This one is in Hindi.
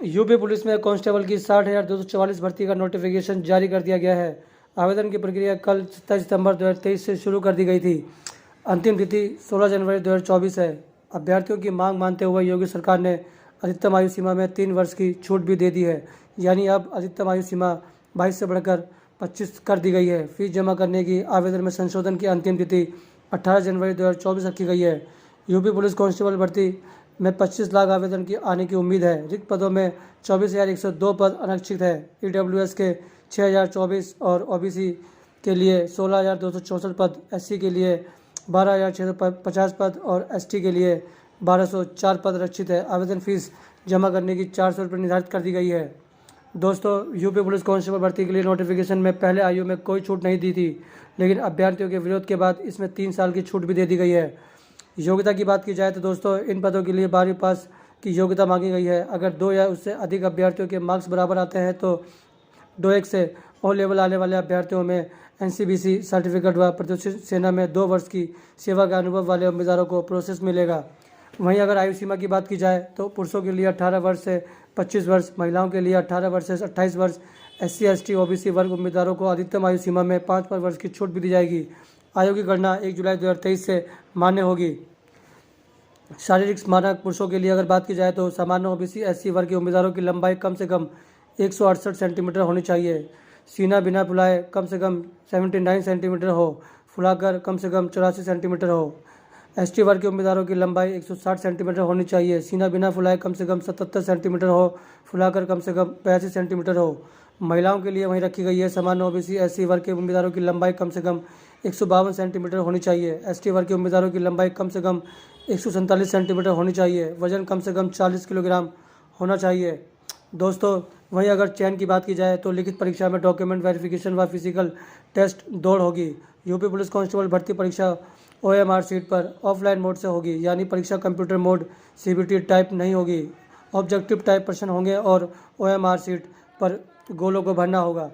यूपी पुलिस में कांस्टेबल की 60,244 भर्ती का नोटिफिकेशन जारी कर दिया गया है। आवेदन की प्रक्रिया कल 27 सितंबर 2023 से शुरू कर दी गई थी। अंतिम तिथि 16 जनवरी 2024 है। अभ्यर्थियों की मांग मानते हुए योगी सरकार ने अधिकतम आयु सीमा में 3 वर्ष की छूट भी दे दी है। यानी अब अधिकतम आयु सीमा 22 से बढ़कर 25 कर दी गई है। फीस जमा करने की आवेदन में संशोधन की अंतिम तिथि 18 जनवरी 2024 रखी गई है। यूपी पुलिस कांस्टेबल भर्ती में 25 लाख आवेदन की आने की उम्मीद है। रिक्त पदों में 24,102 पद आरक्षित है। ईडब्ल्यूएस के 6,024 और ओबीसी के लिए 16,264 पद, एससी के लिए 12,650 पद और एसटी के लिए 1,204 पद आरक्षित है। आवेदन फीस जमा करने की 400 रुपये निर्धारित कर दी गई है। दोस्तों, यूपी पुलिस कांस्टेबल भर्ती के लिए नोटिफिकेशन में पहले आयु में कोई छूट नहीं दी थी, लेकिन अभ्यर्थियों के विरोध के बाद इसमें 3 साल की छूट भी दे दी गई है। योग्यता की बात की जाए तो दोस्तों, इन पदों के लिए 12वीं पास की योग्यता मांगी गई है। अगर 2 या उससे अधिक अभ्यर्थियों के मार्क्स बराबर आते हैं तो 2-1 से ओ लेवल आने वाले अभ्यर्थियों में एनसीबीसी सर्टिफिकेट व प्रतिष्ठित सेना में 2 वर्ष की सेवा का अनुभव वाले उम्मीदवारों को प्रोसेस मिलेगा। वहीं अगर आयु सीमा की बात की जाए तो पुरुषों के लिए 18 वर्ष से 25 वर्ष, महिलाओं के लिए 18 वर्ष से 28 वर्ष, एससी, एसटी, ओबीसी वर्ग उम्मीदवारों को अधिकतम आयु सीमा में 5 वर्ष की छूट भी दी जाएगी। आयु की गणना 1 जुलाई 2023 से मान्य होगी। शारीरिक मानक पुरुषों के लिए अगर बात की जाए तो सामान्य ओबीसी एससी वर्ग के उम्मीदवारों की लंबाई कम से कम 168 सेंटीमीटर होनी चाहिए। सीना बिना फुलाए कम से कम 79 सेंटीमीटर हो, फुलाकर कम से कम 84 सेंटीमीटर हो। एसटी वर्ग के उम्मीदवारों की लंबाई 160 सेंटीमीटर होनी चाहिए। सीना बिना फुलाए कम से कम 77 सेंटीमीटर हो, फुलाकर कम से कम 82 सेंटीमीटर हो। महिलाओं के लिए वहीं रखी गई है। सामान्य ओबीसी एससी वर्ग के उम्मीदवारों की लंबाई कम से कम 152 सेंटीमीटर होनी चाहिए। एसटी वर्ग के उम्मीदवारों की लंबाई कम से कम 147 सेंटीमीटर होनी चाहिए। वजन कम से कम 40 किलोग्राम होना चाहिए। दोस्तों, वहीं अगर चयन की बात की जाए तो लिखित परीक्षा में डॉक्यूमेंट वेरिफिकेशन व फिजिकल टेस्ट दौड़ होगी। यूपी पुलिस कांस्टेबल भर्ती परीक्षा ओएमआर सीट पर ऑफलाइन मोड से होगी, यानी परीक्षा कंप्यूटर मोड सीबीटी टाइप नहीं होगी। ऑब्जेक्टिव टाइप प्रश्न होंगे और ओएमआर सीट पर गोलों को भरना होगा।